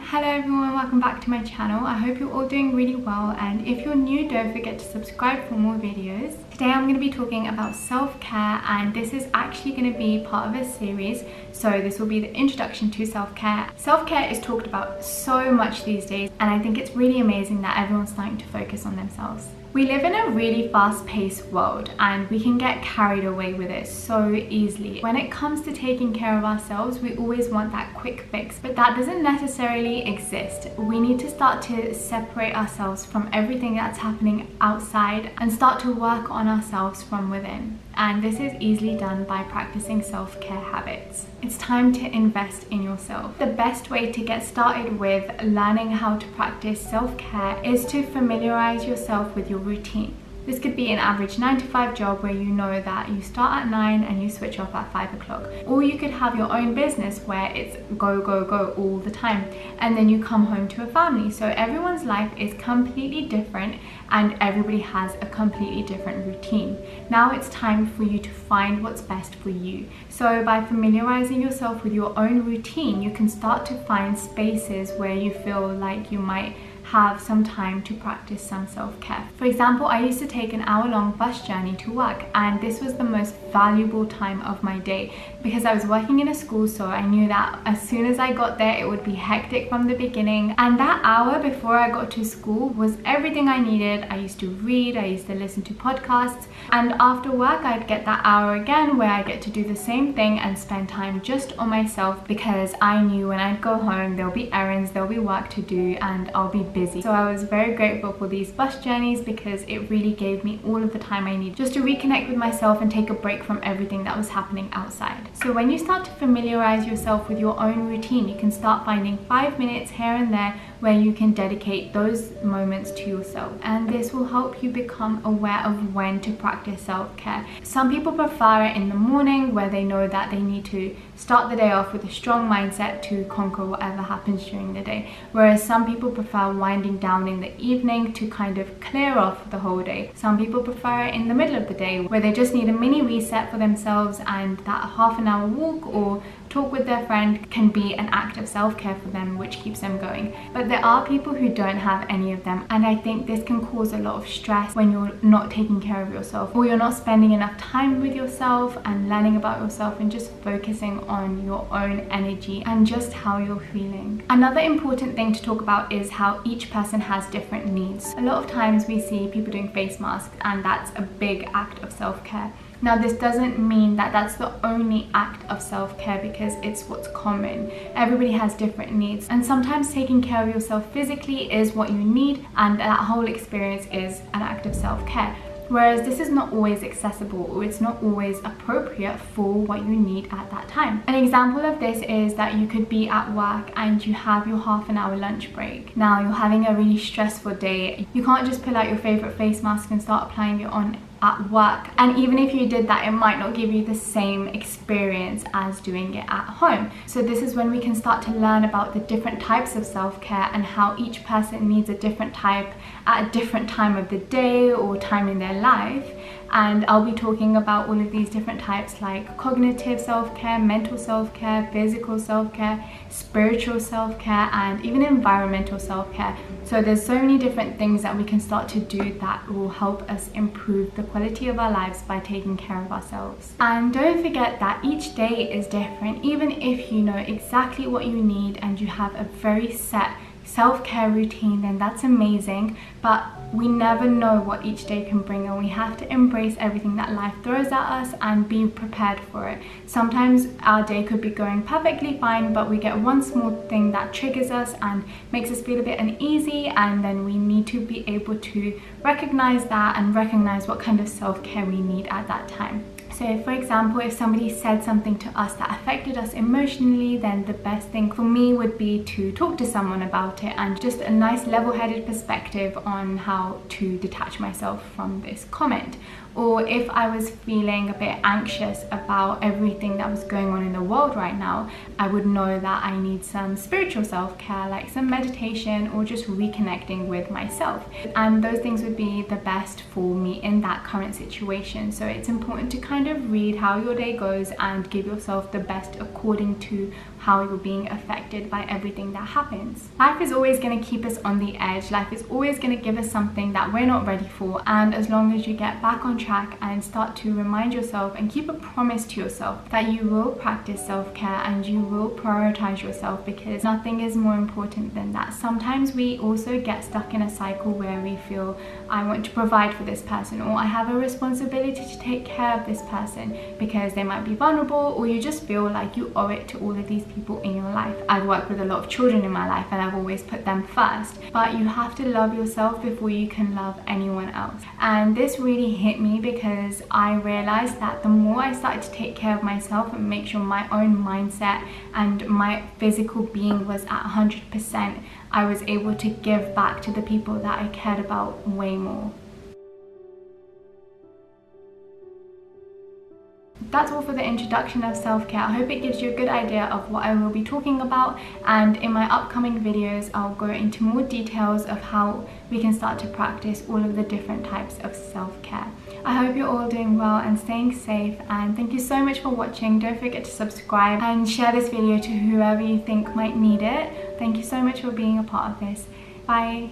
Hello everyone, welcome back to my channel. I hope you're all doing really well, and if you're new, don't forget to subscribe for more videos. Today I'm going to be talking about self-care, and this is actually going to be part of a series. So this will be the introduction to self-care. Self-care is talked about so much these days, and I think it's really amazing that everyone's starting to focus on themselves. We live in a really fast-paced world and we can get carried away with it so easily. When it comes to taking care of ourselves, we always want that quick fix, but that doesn't necessarily exist. We need to start to separate ourselves from everything that's happening outside and start to work on ourselves from within. And this is easily done by practicing self-care habits. It's time to invest in yourself. The best way to get started with learning how to practice self-care is to familiarize yourself with your routine. This could be an average 9-to-5 job where you know that you start at 9 and you switch off at 5 o'clock. Or you could have your own business where it's go, go, go all the time, and then you come home to a family. So everyone's life is completely different and everybody has a completely different routine. Now it's time for you to find what's best for you. So by familiarizing yourself with your own routine, you can start to find spaces where you feel like you might have some time to practice some self-care. For example, I used to take an hour-long bus journey to work, and this was the most valuable time of my day because I was working in a school, so I knew that as soon as I got there it would be hectic from the beginning, and that hour before I got to school was everything I needed. I used to read, I used to listen to podcasts, and after work I'd get that hour again where I get to do the same thing and spend time just on myself, because I knew when I'd go home there'll be errands, there'll be work to do, and I'll be busy. So I was very grateful for these bus journeys because it really gave me all of the time I needed just to reconnect with myself and take a break from everything that was happening outside. So when you start to familiarize yourself with your own routine, you can start finding 5 minutes here and there where you can dedicate those moments to yourself, and this will help you become aware of when to practice self-care. Some people prefer it in the morning where they know that they need to start the day off with a strong mindset to conquer whatever happens during the day, whereas some people prefer winding down in the evening to kind of clear off the whole day. Some people prefer it in the middle of the day where they just need a mini reset for themselves, and that half an hour walk or talk with their friend can be an act of self-care for them, which keeps them going. But there are people who don't have any of them, and I think this can cause a lot of stress when you're not taking care of yourself, or you're not spending enough time with yourself and learning about yourself and just focusing on your own energy and just how you're feeling. Another important thing to talk about is how each person has different needs. A lot of times we see people doing face masks, and that's a big act of self-care. Now this doesn't mean that that's the only act of self-care, because it's what's common. Everybody has different needs, and sometimes taking care of yourself physically is what you need, and that whole experience is an act of self-care. Whereas this is not always accessible, or it's not always appropriate for what you need at that time. An example of this is that you could be at work and you have your half-an-hour lunch break. Now you're having a really stressful day. You can't just pull out your favorite face mask and start applying it on at work, and even if you did that, it might not give you the same experience as doing it at home. So this is when we can start to learn about the different types of self-care and how each person needs a different type at a different time of the day or time in their life. And I'll be talking about all of these different types, like cognitive self-care, mental self-care, physical self-care, spiritual self-care, and even environmental self-care. So there's so many different things that we can start to do that will help us improve the quality of our lives by taking care of ourselves. And don't forget that each day is different. Even if you know exactly what you need and you have a very set self-care routine, then that's amazing, but we never know what each day can bring, and we have to embrace everything that life throws at us and be prepared for it. Sometimes our day could be going perfectly fine, but we get one small thing that triggers us and makes us feel a bit uneasy, and then we need to be able to recognize that and recognize what kind of self-care we need at that time. So for example, if somebody said something to us that affected us emotionally, then the best thing for me would be to talk to someone about it, and just a nice level-headed perspective on how to detach myself from this comment. Or if I was feeling a bit anxious about everything that was going on in the world right now, I would know that I need some spiritual self-care, like some meditation or just reconnecting with myself. And those things would be the best for me in that current situation. So it's important to kind of read how your day goes and give yourself the best according to how you're being affected by everything that happens. Life is always going to keep us on the edge. Life is always going to give us something that we're not ready for, and as long as you get back on track and start to remind yourself and keep a promise to yourself that you will practice self-care and you will prioritize yourself, because nothing is more important than that. Sometimes we also get stuck in a cycle where we feel, I want to provide for this person, or I have a responsibility to take care of this person because they might be vulnerable, or you just feel like you owe it to all of these people in your life. I've worked with a lot of children in my life and I've always put them first, but you have to love yourself before you can love anyone else. And this really hit me because I realized that the more I started to take care of myself and make sure my own mindset and my physical being was at 100%, I was able to give back to the people that I cared about way more. That's all for the introduction of self-care. I hope it gives you a good idea of what I will be talking about, and in my upcoming videos I'll go into more details of how we can start to practice all of the different types of self-care. I hope you're all doing well and staying safe, and thank you so much for watching. Don't forget to subscribe and share this video to whoever you think might need it. Thank you so much for being a part of this. Bye.